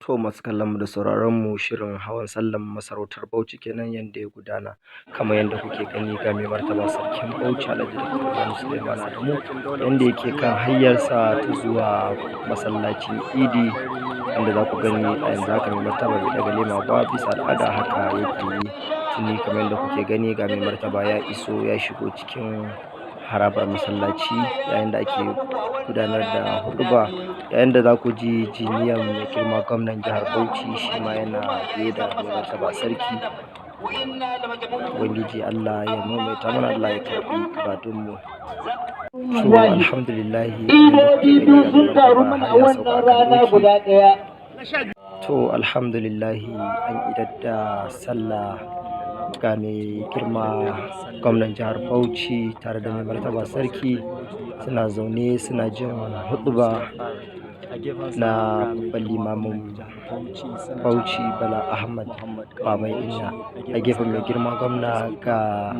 To masu kallon mu da sauraron mu shirin hawan sallan masarautar Bauchi kenan yanda ya gudana kamar yanda kuke gani ga mai martaba sarkin Bauchi Alhaji Dr. Umaru Suleiman Adamu yanda yake kan hanyarsa ta zuwa masallacin Idi inda za ku gani a yanzu haka mai martaba bai ɗaga lema ba bisa al'ada haka yake yi tuni kamar yanda kuke gani ga mai martaba ya iso ya shigo cikin harabar masallaci yayin da ake gudanar da huɗuba yayin da za ku ji jiniyan mai girma gwamnan jihar Bauchi shi ma yana biye da mai martaba sarki. Ubangiji Allah ya maimaita mana, Allah ya karɓi ibadunmu. To alhamdulillahi to alhamdulillahi an idar da sallah ga mai girma gwamnan jihar Bauchi tare da mai martaba sarki suna zaune suna jin huɗuba na babban limamin Bauchi Bala Ahmad Baban Inna. A gefen mai girma gwamna ga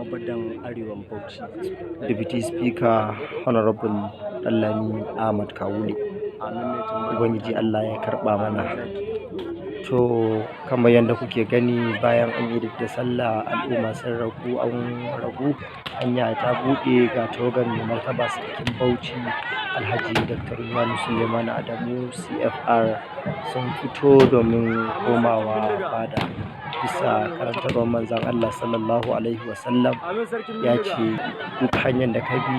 Deputy Speaker Honorable Dallami Ahmad Kawule. Ubangiji Allah ya karɓa mana. To kamar yadda kuke gani bayan an yi da sallah al'umma sun ragu hanya ta buɗe ga tawagar mai martaba sarkin Bauchi Alhaji Dr. Umaru Suleiman Adamu CFR sun fito domin komawa fada bisa karantarwar manzon Allah sallallahu alaihi wasallam ya ce duk hanyar da ka bi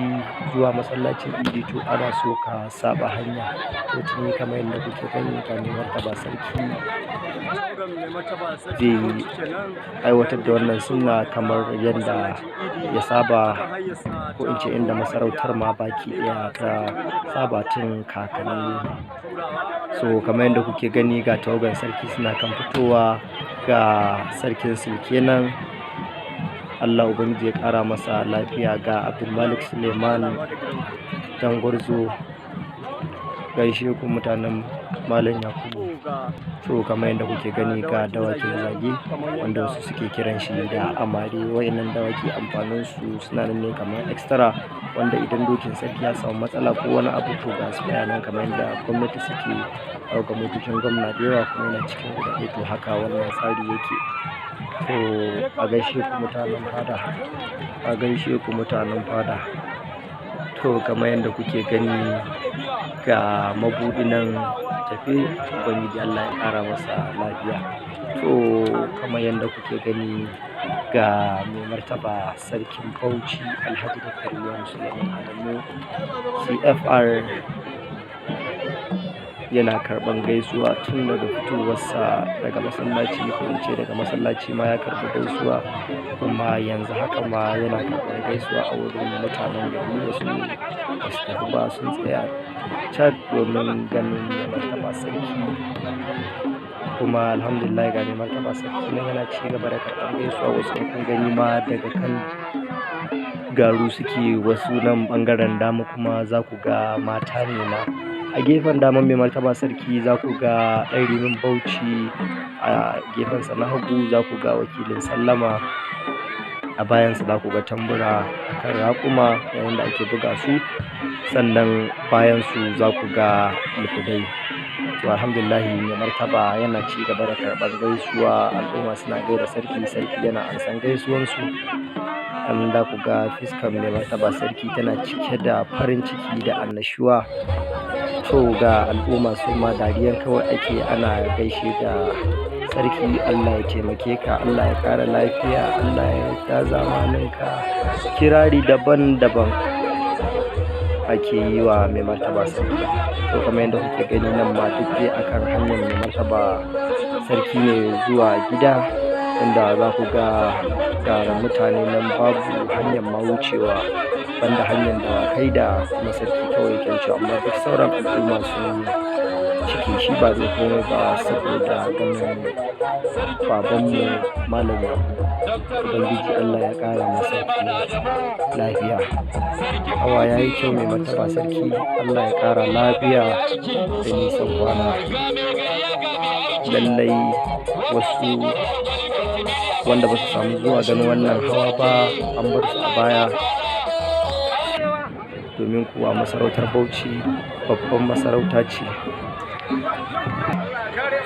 zuwa masallacin Idi to ana so ka saba hanya. To tuni kamar yadda kuke gani ga mai martaba sarki zai aiwatar da wannan sunna kamar yadda ya saba ko in ce inda masarautar ma baki ɗaya ta saba tun kakanni. So kamar yadda kuke gani ga tawagan sarki suna kan fitowa ga sarkin silke nan Allah ubangiji ya ƙara masa lafiya ga Abdulmalik Suleiman Jangwarzo gaishe ku mutanen Malam Yakubu. To kamar yadda kuke gani ga dawakin zage wanda wasu suke kiran shi da amare. Wayannan dawaki amfanin su suna nan ne kamar extra wanda idan dokin sarki ya samu matsala ko wani abu to ga su bayanan kamar yadda gwamnati suke ɗauka motocin gwamna da yawa kuma yana cikin guda to haka wannan tsari yake. To a gaishe ku mutanen fada, a gaishe ku mutanen fada. To kamar yadda kuke gani ga mabuɗi nan tafe ubangiji Allah ya ƙara masa lafiya. To kamar yadda kuke gani ga mai martaba sarkin Bauchi Alhaji Dr. Umaru Suleiman Adamu CFR yana karɓan gaisuwa tun daga fitowarsa daga masallaci ko in ce daga masallaci ma ya karɓi gaisuwa kuma yanzu haka ma yana karɓan gaisuwa a wurin mutanen gari wasu basu tafi ba sun tsaya can domin ganin mai martaba sarki kuma alhamdulillah ga mai martaba sarki nan yana ci gaba da karɓan gaisuwa wasu kun gani ma daga kan garu suke wasu nan ɓangaren dama kuma za ku ga mata ne ma. A gefen daman mai martaba sarki za ku ga ɗan rimin Bauchi a gefensa na hagu za ku ga wakilin sallama a bayansa za ku ga tambura a kan raƙuma yayin da ake buga su sannan bayansu za ku ga lukudai. To alhamdulillahi mai martaba yana ci gaba da karɓar gaisuwa al'umma suna gaida sarki, sarki yana ansan gaisuwansu. An da ku ga fiskar mai martaba sarki tana cike da farin ciki da annashuwa. To ga al'umma su ma dariyan kawai ake ana gaishe da sarki Allah ya taimake ka, Allah ya ƙara lafiya, Allah ya ja zamaninka. Kirari daban-daban ake yi wa mai martaba sarki. To kamar yadda kuke gani nan ma duk dai akan hanyar mai martaba sarki ne zuwa gida inda za ku ga mutane nan babu hanyar ma wucewa banda hanyar dawakai da kuma sarki kawai yake wucewa amma duk sauran al'umma sun ciki shi ba da komai ba saboda ganin babanmu Malam Yakubu. Ubangiji Allah ya ƙara masa lafiya. Hawa ya yi kyau mai martaba sarki Allah ya ƙara lafiya da nisan kwana. Lallai wasu wanda ba su samu zuwa ganin wannan hawa ba an bar su a baya domin kuwa masarautar Bauchi babban masarauta ce.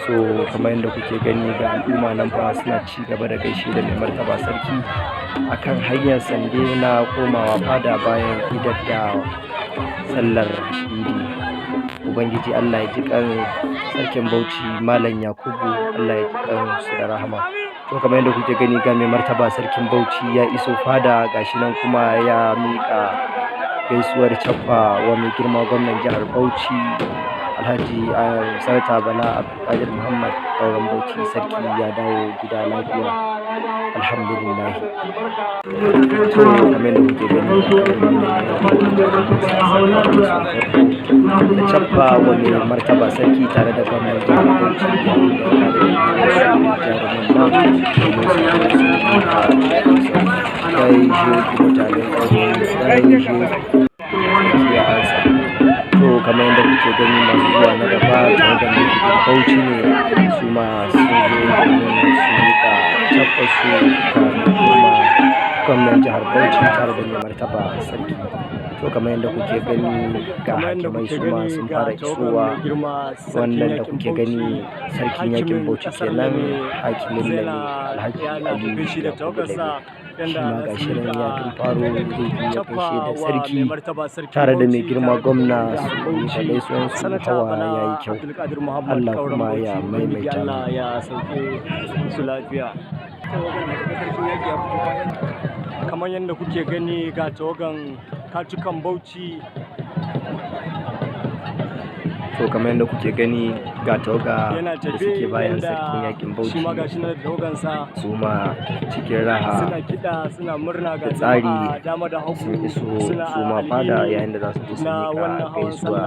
So kamar yadda kuke gani ga al'umma nan fa suna ci gaba da gaishe da mai martaba sarki akan hanyar sande na komawa fada bayan idar da sallar idi. Ubangiji Allah ya ji kan sarkin Bauchi Malam Yakubu, Allah ya ji kan su da rahama. To kamar yadda kuke gani ga mai martaba sarkin Bauchi ya iso fada, gashi nan kuma ya miƙa gaisuwar cappa wa mai girma gwamnan jihar Bauchi Alhaji Sanata Bala Abdulkadir Muhammad Kauran Bauchi. Sarki ya dawo gida lafiya, alhamdulillah. To kamar yadda kuke gani da cappa wa mai martaba sarki tare da gwamnan jihar Bauchi to kamar yadda kuke gani masu zuwa na gaba tare da mai Bauchi ne su ma sun zo domin su miƙa cappa su kuma gwamnan jihar Bauchi tare da mai martaba sarki. To kamar yadda kuke gani ga hakimai su ma sun fara isowa, wannan da kuke gani sarkin yakin Bauchi kenan, hakimin nan Alhaji Ali shi ma ga shi nan ya tun faro zai ya gaishe da sarki tare da mai girma gwamna su yi da gaisuwan su. Hawa ya yi kyau, Allah kuma ya maimaita su lafiya. Kamar yadda kuke gani ga tawagan katukan Bauchi. To kamar yadda kuke gani ga tawaga da suke bayan sarkin yakin Bauchi su ma cikin raha da tsari sun iso su ma fada yayin da za su je su miƙa gaisuwa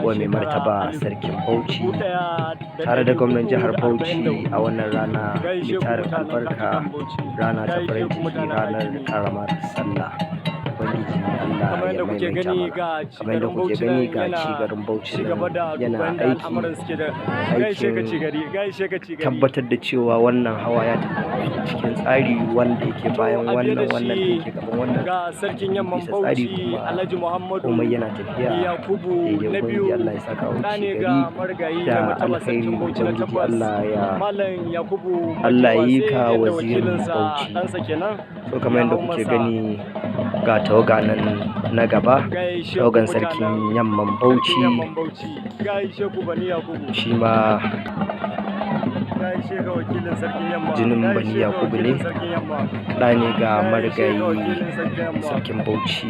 wa mai martaba sarkin Bauchi tare da gwamnan jihar Bauchi a wannan rana mai tarin albarka, rana ta farin ciki, ranar karamar sallah. Ubangiji Allah ya maimaita mana. Kamar yadda kuke gani ga ci garin Bauchi yana aikin tabbatar da cewa wannan hawa ya tafi cikin tsari wanda yake bayan wannan da yake gaban wannan bisa tsari, kuma komai yana tafiya daidai. Ubangiji Allah ya saka wa ci gari da alkhairi. Ubangiji Allah ya yi ka wazirin Bauchi. So kamar yadda kuke gani ga tawaga nan na gaba, tawagan sarkin yamman Bauchi shi ma jinin Bani Yakubu ne, ɗa ne ga marigayi sarkin Bauchi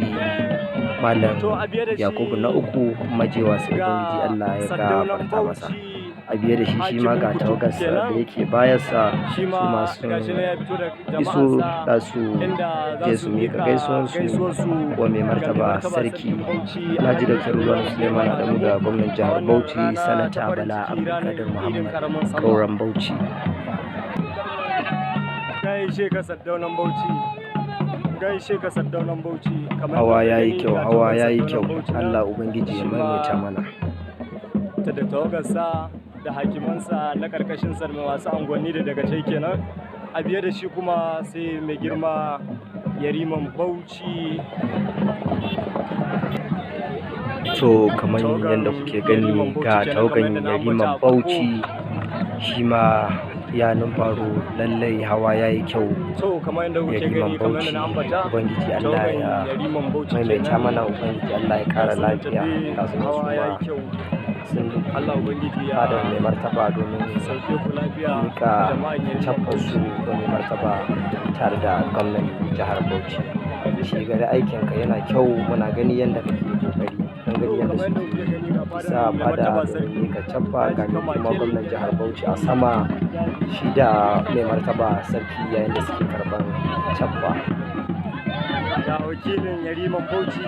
Malam Yakubu na uku majewa. Sai Ubangiji Allah ya gafarta masa. A biye da shi ma ga tawagarsa da yake bayansa su ma sun iso da su je su miƙa gaisuwansu wa mai martaba sarki Alhaji Dr. Ruwan Suleiman Adamu ga gwamnan jihar Bauchi Sanata Bala Abdulkadir Muhammad Kauran Bauchi. Hawa ya yi kyau, hawa ya yi kyau, Allah Ubangiji ya maimaita mana. Da tawagarsa da hakimansa na karkashinsa da masu angonni da daga cai kenan. A biye da shi kuma sai mai girma Yariman Bauchi. To kamar yadda kuke gani ga tawagan Yariman Bauchi shi ma ya numfaro, lallai hawa ya yi kyau. Yariman Bauchi, Ubangiji Allah ya maimaita mana, Ubangiji Allah ya kara lafiya. Kasu sun fadar mai martaba domin mika cappansu ga mai martaba tare da gwamnan jihar Bauchi. Shi gari aikinka yana kyau, muna gani yadda kake kokari, don gani yadda suke isa fada domin mika cappa ga kuma gwamnan jihar Bauchi a sama shi da mai martaba sarki yayin da suke karban cappa. Ga wakilin Yariman Bauchi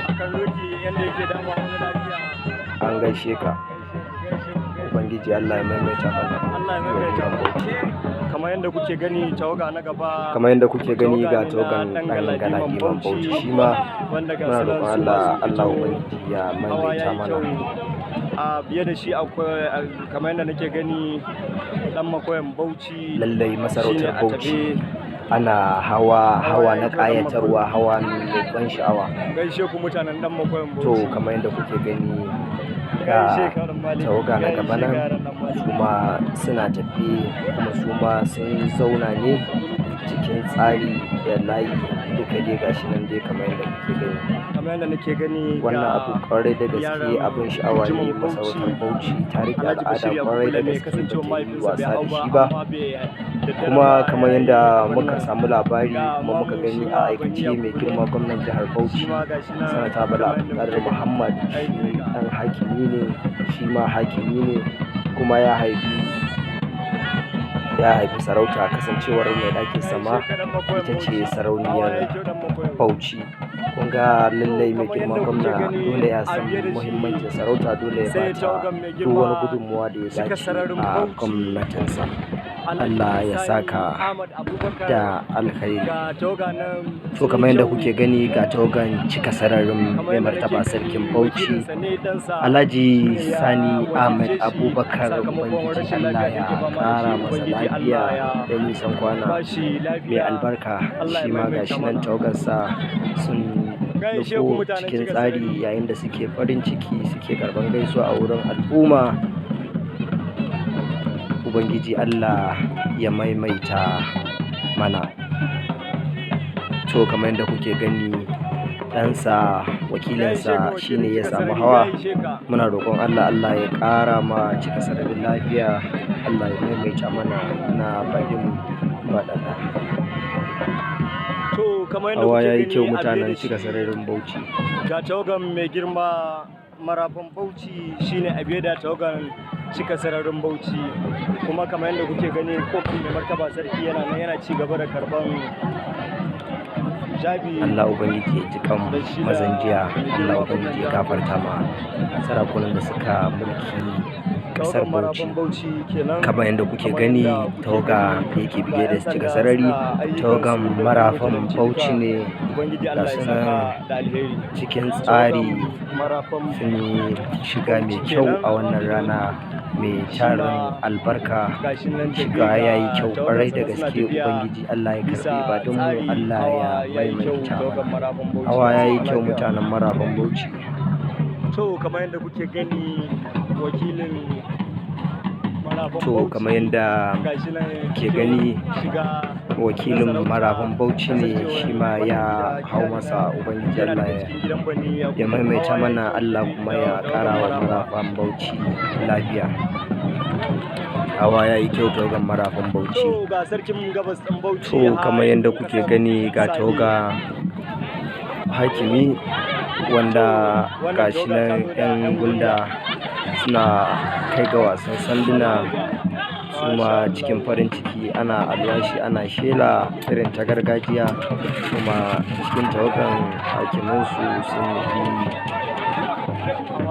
akan roki yadda yake dama wani lafiya. An gaishe ka, Ubangiji Allah ya maimaita mana. Kamar yadda kuke gani tawaga na gaba, kamar yadda kuke gani ga tawagan ɗan Galadiman Bauchi shi ma muna roƙon Allah Ubangiji ya maimaita mana. A biye da shi akwai kamar yadda nake gani ɗan makoyan Bauchi, lallai masarautar Bauchi ana hawa na ƙayatarwa, hawa mai ban sha'awa. Gaishe ku mutanen ɗan makoyan Bauchi. To kamar yadda kuke gani ga tawaga na gaba nan su ma suna tafi kuma su ma sun zauna ne cikin tsari da layi duka dai gashi nan dai kamar yadda nake gani wannan abu kwarai da gaske abin sha'awa ne. Masarautar Bauchi ta riƙe al'ada kwarai da gaske ba ta yi wasa da shi ba, kuma kamar yadda muka samu labari kuma muka gani a aikace mai girma gwamnan jihar Bauchi sanata Bala Abdulkadir Muhammad ɗan hakimi ne, shi ma hakimi ne kuma ya haifi sarauta, kasancewar mai ɗakin sama ita ce sarauniyar Bauchi. Kun ga lallai mai girma gwamna dole ya san muhimmancin sarauta, dole ya bata duk wani gudunmuwa da ya dace a gwamnatinsa. Allah ya saka da alkhairi. To kamar yadda kuke gani ga tawagan cika sararin mai martaba sarkin Bauchi Alhaji Sani Ahmed Abubakar. Ubangiji Allah ya ƙara masa lafiya da nisan kwana mai albarka. Shi ma gashi nan tawagarsa sun nufo cikin tsari yayin da suke farin ciki suke karɓar gaisuwa a wurin al'umma. Ubangiji Allah ya maimaita mana. To kamar yadda kuke gani ɗansa wakilinsa shine ya samu hawa. Muna roƙon Allah ya ƙara ma cika sararin lafiya, Allah ya maimaita mana na baɗin baɗaɗa. Hawa ya yi kyau mutanen cika sararin Bauchi. Ga tawagan mai girma marafan Bauchi shine a biye da tawagan cika sararin Bauchi, kuma kamar yadda kuke gani kofin mai martaba sarki yana ci gaba da karban jabi. Allah ubangiji ya ji kan mazan jiya, Allah ubangiji ya gafarta ma sarakunan da suka mulki kasar Bauchi. Kamar yadda kuke gani tawaga da yake bige da cika sarari tawagan marafan Bauchi ne, ga sunan cikin tsari sun yi shiga mai kyau a wannan rana mai tarin albarka. Shiga ya yi kyau kwarai da gaske. Ubangiji Allah ya karɓi ibadunmu, Allah ya maimaita mana. Hawa ya yi kyau mutanen marafan Bauchi. To kamar yadda kuke gani wakilin marafan Bauchi ne, shi ma ya hau masa. Ubangiji Allah ya maimaita mana, Allah kuma ya ƙara wa marafan Bauchi lafiya. Hawa ya yi kyau tawagan marafan Bauchi. To kamar yadda kuke gani ga tawaga hakimi wanda gashi nan 'yan gunda suna kai ga wasan sanduna, su ma cikin farin ciki ana alwashi ana shela irin ta gargajiya, kuma cikin tawagan hakimansu sun nufi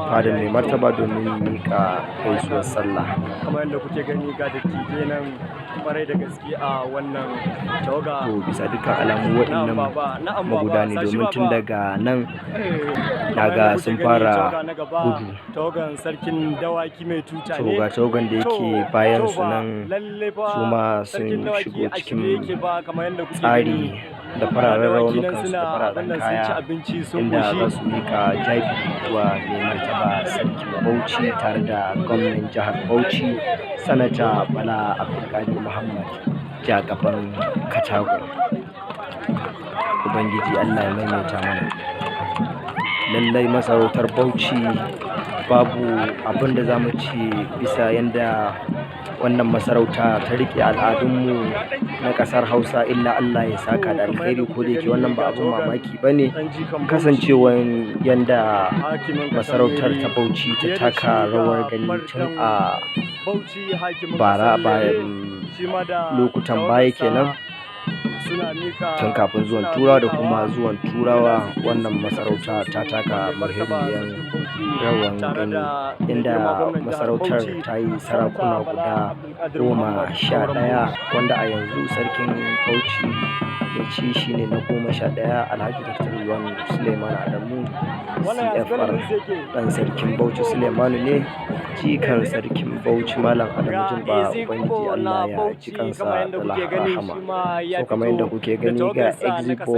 fadar mai martaba domin miƙa gaisuwar sallah. Kamar yadda kuke gani ga dattijai nan kwarai da gaske a wannan tawaga. To bisa dukkan alamu waɗannan maguda ne, domin tun daga nan naga sun fara gudu. Tawagan sarkin dawaki mai tuta ne. To ga tawagan da yake bayan su nan su ma sun shigo cikin tsari da fararen raunukansu da fararen kaya, inda za su mika jabi wa mai martaba sarkin Bauchi tare da gwamnan jihar Bauchi sanata Bala Abdulkadir Muhammad jagaban Katagun. Ubangiji Allah ya maimaita mana. Lallai masarautar Bauchi babu abin da za mu ce bisa yadda wannan masarauta ta riƙe al'adunmu na ƙasar Hausa, illa Allah ya saka da alkhairi. Ko da yake wannan ba abin mamaki ba ne, kasancewan yadda masarautar ta Bauchi ta taka rawar gani tun a bara, bayan lokutan baya kenan, tun kafin zuwan turawa da kuma zuwan turawa. Wannan masarauta ta taka muhimmiyar rawan gani, inda masarautar ta yi sarakuna guda 11, wanda a yanzu sarkin Bauchi mai ci shi ne na 11, Alhaji Dr. Suleiman Adamu CFR. ɗan sarkin Bauchi Suleimanu ne, jikan sarkin Bauchi Malam Adamu Jumba. Ubangiji Allah ya ji kansa da rahama. So kamar yadda kuke gani ga Expo